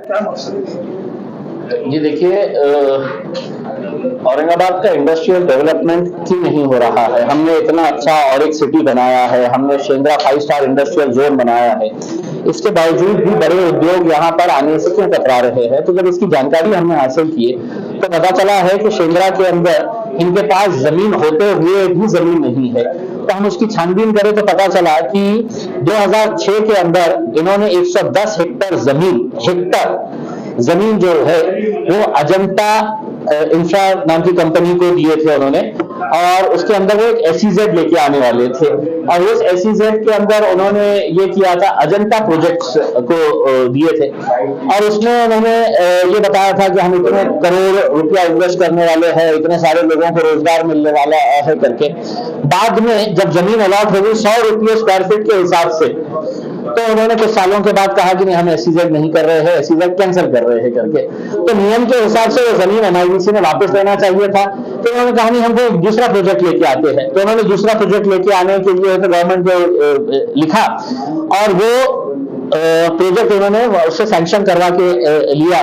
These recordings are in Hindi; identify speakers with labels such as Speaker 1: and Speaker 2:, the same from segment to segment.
Speaker 1: जी देखिए, औरंगाबाद का इंडस्ट्रियल डेवलपमेंट क्यों नहीं हो रहा है? हमने इतना अच्छा और एक सिटी बनाया है, हमने शेंद्रा 5 स्टार इंडस्ट्रियल जोन बनाया है, इसके बावजूद भी बड़े उद्योग यहाँ पर आने से क्यों कतरा रहे हैं? तो जब इसकी जानकारी हमने हासिल की तो पता चला है कि शेंद्रा के अंदर इनके पास जमीन होते हुए भी जमीन नहीं है। तो हम उसकी छानबीन करें तो पता चला कि 2006 के अंदर इन्होंने 110 हेक्टर जमीन जो है वो अजंता इंफ्रा नाम की कंपनी को दिए थे उन्होंने, और उसके अंदर वो एक एसईजेड लेके आने वाले थे, और उस एसईजेड के अंदर उन्होंने ये किया था, अजंता प्रोजेक्ट्स को दिए थे, और उसमें उन्होंने ये बताया था कि हम इतने करोड़ रुपया इन्वेस्ट करने वाले हैं, इतने सारे लोगों को रोजगार मिलने वाला है करके। बाद में जब जमीन अलॉट होगी 100 रुपये स्क्वायर फीट के हिसाब से, तो उन्होंने कुछ सालों के बाद कहा कि नहीं, हम एसईजेड नहीं कर रहे हैं, एसईजेड कैंसिल कर रहे हैं करके। तो नियम के हिसाब से वो जमीन एमआईडीसी ने वापस लेना चाहिए था, तो उन्होंने कहा नहीं, हमको दूसरा प्रोजेक्ट लेके आते हैं। तो उन्होंने दूसरा प्रोजेक्ट लेके आने के लिए तो गवर्नमेंट को लिखा, और वो प्रोजेक्ट उन्होंने उससे सैंक्शन करवा के लिया,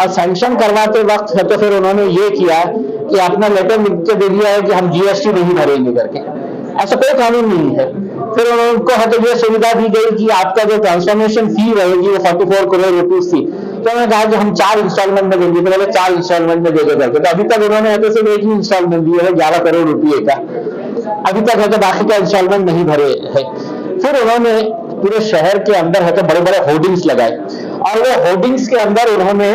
Speaker 1: और सैंक्शन करवाते वक्त है तो फिर उन्होंने ये किया कि अपना लेटर लिख के दे दिया है कि हम जीएसटी नहीं भरेंगे करके। ऐसा कोई कानून नहीं है। फिर उनको है तो ये सुविधा दी गई कि आपका जो ट्रांसफॉर्मेशन फी रहेगी वो 44 करोड़ रुपीज थी, तो उन्होंने कहा कि हम 4 इंस्टॉलमेंट में देंगे, तो बोले 4 इंस्टॉलमेंट में देंगे करके। तो अभी तक उन्होंने है तो सिर्फ एक ही इंस्टॉलमेंट दिया है 11 करोड़ रुपये का, अभी तक है तो बाकी का इंस्टॉलमेंट नहीं भरे है। फिर उन्होंने पूरे शहर के अंदर है तो बड़े बड़े होर्डिंग्स लगाए, और वो होर्डिंग्स के अंदर उन्होंने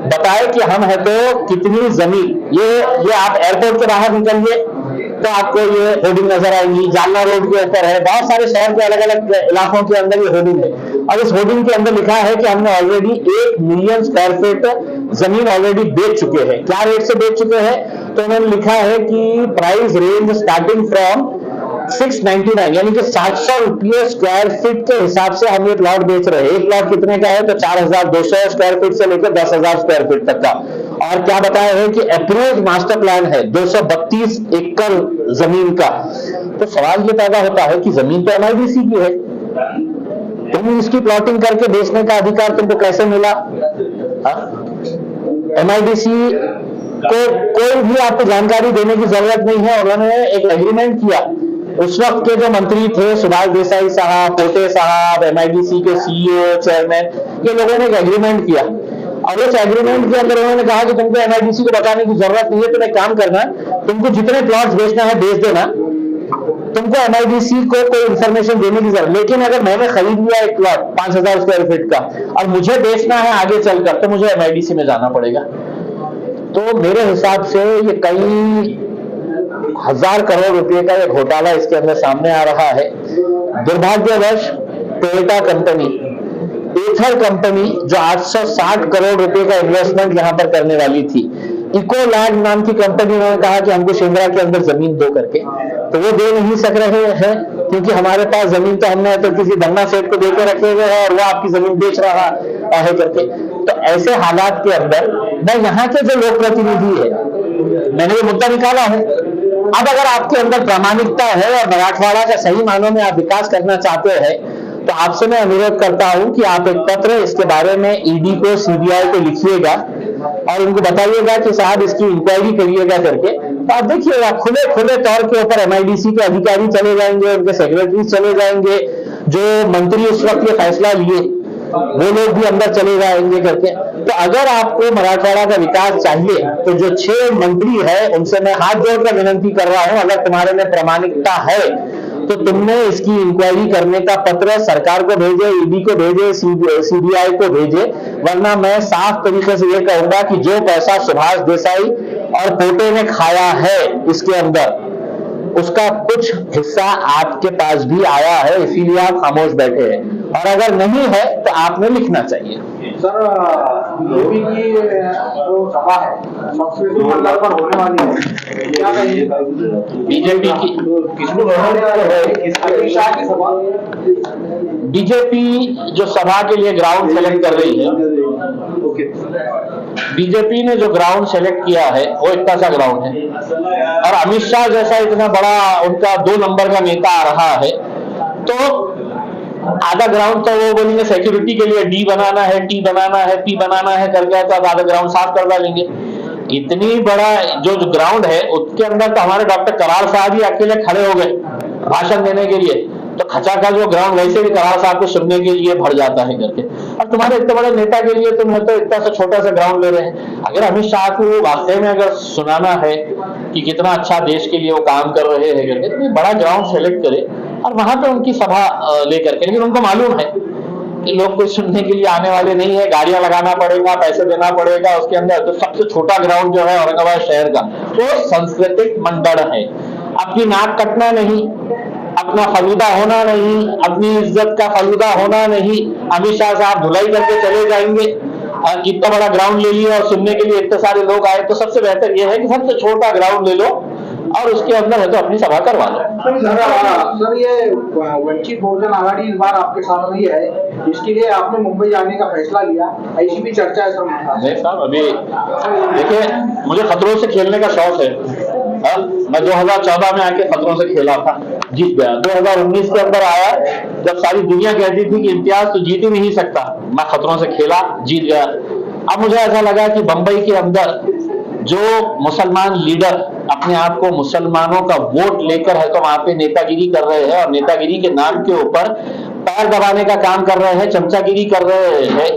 Speaker 1: बताया कि हम है तो कितनी जमीन, ये आप एयरपोर्ट के बाहर निकलिए तो आपको ये होर्डिंग नजर आएंगी, जालना रोड के ऊपर है, बहुत सारे शहर के अलग अलग इलाकों के अंदर ये होर्डिंग है, और इस होर्डिंग के अंदर लिखा है कि हमने ऑलरेडी 1 मिलियन स्क्वायर फीट जमीन ऑलरेडी बेच चुके हैं। क्या रेट से बेच चुके हैं? तो उन्होंने लिखा है कि प्राइस रेंज स्टार्टिंग फ्रॉम 699, यानी कि 700 रुपये स्क्वायर फीट के हिसाब से हम ये प्लॉट बेच रहे हैं। एक प्लॉट कितने का है? तो 4200 स्क्वायर फीट से लेकर 10,000 स्क्वायर फीट तक का। और क्या बताया है कि अप्रूव्ड मास्टर प्लान है 232 एकड़ जमीन का। तो सवाल ये पैदा होता है कि जमीन तो एमआईडीसी की है, तुम इसकी प्लॉटिंग करके बेचने का अधिकार तुमको कैसे मिला? एमआईडीसी को कोई भी आपको जानकारी देने की जरूरत नहीं है। उन्होंने एक एग्रीमेंट किया, उस वक्त के जो मंत्री थे सुभाष देसाई साहब, पोटे साहब, एमआईडीसी के सीईओ, चेयरमैन, ये लोगों ने एक एग्रीमेंट किया, और उस एग्रीमेंट के अंदर उन्होंने कहा कि तुमको एमआईडीसी को बताने की जरूरत नहीं है, तुम एक काम करना, तुमको जितने प्लॉट्स बेचना है बेच देना, तुमको एमआईडीसी को कोई इंफॉर्मेशन देने की जरूरत। लेकिन अगर मैंने खरीद लिया एक प्लॉट 5000 स्क्वायर फीट का और मुझे बेचना है आगे चलकर, तो मुझे एमआईडीसी में जाना पड़ेगा। तो मेरे हिसाब से ये कई 1000 करोड़ रुपए का एक घोटाला इसके अंदर सामने आ रहा है। दुर्भाग्यवश टोयोटा कंपनी, एथर कंपनी जो 860 करोड़ रुपए का इन्वेस्टमेंट यहां पर करने वाली थी, इकोलैंड नाम की कंपनी ने कहा कि हमको शेंद्रा के अंदर जमीन दो करके, तो वो दे नहीं सक रहे हैं, क्योंकि हमारे पास जमीन तो हमने तो किसी धन्ना सेठ को देकर रखे हुए हैं और वो आपकी जमीन बेच रहा है करके। तो ऐसे हालात के अंदर मैं यहाँ के जो लोक प्रतिनिधि है, मैंने ये मुद्दा निकाला है। अब अगर आपके अंदर प्रामाणिकता है और मराठवाड़ा का सही मानों में आप विकास करना चाहते हैं, तो आपसे मैं अनुरोध करता हूं कि आप एक पत्र इसके बारे में ईडी को, सीबीआई को लिखिएगा और उनको बताइएगा कि साहब इसकी इंक्वायरी करिएगा करके। तो आप देखिएगा खुले खुले तौर के ऊपर एमआईडीसी के अधिकारी चले जाएंगे, उनके सेक्रेटरी चले जाएंगे, जो मंत्री उस वक्त ये फैसला लिए वो लोग भी अंदर चले जाएंगे करके। तो अगर आपको मराठवाड़ा का विकास चाहिए तो जो 6 मंत्री है उनसे मैं हाथ जोड़कर विनंती कर रहा हूं, अगर तुम्हारे में प्रामाणिकता है तो तुमने इसकी इंक्वायरी करने का पत्र सरकार को भेजे, ईडी को भेजे, सीबीआई को भेजे, वरना मैं साफ तरीके से ये कहूंगा कि जो पैसा सुभाष देसाई और पोटे ने खाया है इसके अंदर, उसका कुछ हिस्सा आपके पास भी आया है, इसीलिए आप खामोश बैठे हैं। और अगर नहीं है तो आपने लिखना चाहिए।
Speaker 2: सर, बीजेपी की जो सभा है संस्कृति मंडल पर होने वाली है, क्या कहिए?
Speaker 1: बीजेपी की जो सभा के लिए ग्राउंड सेलेक्ट कर रही है, बीजेपी ने जो ग्राउंड सेलेक्ट किया है वो इतना सा ग्राउंड है, और अमित शाह जैसा इतना बड़ा उनका 2 नंबर का नेता आ रहा है, तो आधा ग्राउंड तो वो बोलेंगे सिक्योरिटी के लिए डी बनाना है, टी बनाना है, पी बनाना है करके, तो अब आधा ग्राउंड साफ करवा लेंगे। इतनी बड़ा जो ग्राउंड है उसके अंदर तो हमारे डॉक्टर करार साहब ही अकेले खड़े हो गए भाषण देने के लिए, तो खचा का जो ग्राउंड वैसे भी करार साहब को सुनने के लिए भर जाता है करके। और तुम्हारे इतने बड़े नेता के लिए तुम तो इतना सा छोटा सा ग्राउंड ले रहे हैं। अगर अमित शाह को वाकई में अगर सुनाना है कि कितना अच्छा देश के लिए वो काम कर रहे हैं करके, तो बड़ा ग्राउंड सेलेक्ट करे और वहां पे उनकी सभा लेकर के। लेकिन उनको मालूम है कि लोग कोई सुनने के लिए आने वाले नहीं है, गाड़ियां लगाना पड़ेगा, पैसे देना पड़ेगा उसके अंदर। तो सबसे छोटा ग्राउंड जो है औरंगाबाद शहर का वो सांस्कृतिक मंडल है। अपनी नाक कटना नहीं, अपना फलूदा होना नहीं, अपनी इज्जत का फलूदा होना नहीं। अमित शाह साहब धुलाई करके चले जाएंगे, कितना बड़ा ग्राउंड ले लिया और सुनने के लिए इतने सारे लोग आए, तो सबसे बेहतर यह है कि सबसे छोटा ग्राउंड ले लो और उसके अंदर है तो अपनी सभा करवा लो।
Speaker 2: सर ये वंचित बहुजन आघाड़ी इस बार आपके साथ नहीं है, इसके लिए आपने मुंबई जाने का फैसला लिया, ऐसी भी चर्चा है सर।
Speaker 1: अभी देखिए, मुझे खतरों से खेलने का शौक है। मैं 2014 में आके खतरों से खेला था, जीत गया। 2019 के अंदर आया जब सारी दुनिया कहती थी कि इम्तियाज तो जीत ही नहीं सकता, मैं खतरों से खेला, जीत गया। अब मुझे ऐसा लगा कि बंबई के अंदर जो मुसलमान लीडर अपने आप को मुसलमानों का वोट लेकर है तो वहां पे नेतागिरी कर रहे हैं और नेतागिरी के नाम के ऊपर पैर दबाने का काम कर रहे हैं, चमचागिरी कर रहे हैं,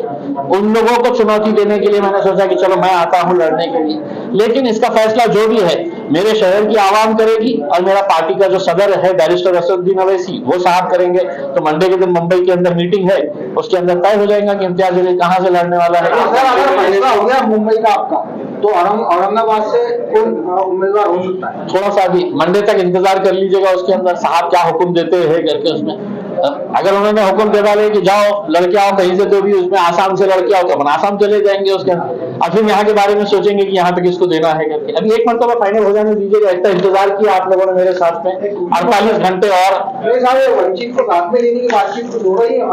Speaker 1: उन लोगों को चुनौती देने के लिए मैंने सोचा कि चलो मैं आता हूं लड़ने के लिए। लेकिन इसका फैसला जो भी है मेरे शहर की आवाम करेगी और मेरा पार्टी का जो सदर है बैरिस्टर असदुद्दीन अवैसी वो साहब करेंगे। तो मंडे के दिन मुंबई के अंदर मीटिंग है, उसके अंदर तय हो जाएगा कि इम्तियाज अली कहां से लड़ने वाला है।
Speaker 2: सर अगर फैसला हो गया मुंबई का आपका, तो औरंगाबाद से कौन उम्मीदवार हो सकता है?
Speaker 1: थोड़ा सा भी मंडे तक इंतजार कर लीजिएगा, उसके अंदर साहब क्या हुक्म देते हैं करके। उसमें अगर उन्होंने हुक्म दे डाले कि जाओ लड़के आओ कहीं से, तो भी उसमें आसाम से लड़के आओ तो अपन आसाम चले जाएंगे उसके अंदर। और फिर यहाँ के बारे में सोचेंगे कि यहाँ पे किसको देना है करके। अभी एक मरतबा फाइनल हो जाने दीजिएगा, इतना इंतजार किया आप लोगों ने मेरे साथ में 48 घंटे और।
Speaker 2: वंचित को साथ में लेने की बातचीत कुछ हो रही है?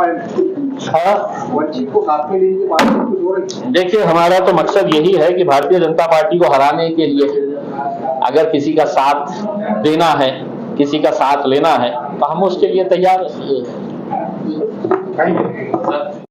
Speaker 2: वंचित को साथ में लेने की बातचीत कुछ हो रही है?
Speaker 1: देखिए, हमारा तो मकसद यही है कि भारतीय जनता पार्टी को हराने के लिए अगर किसी का साथ देना है, किसी का साथ लेना है, तो हम उसके लिए तैयार हैं।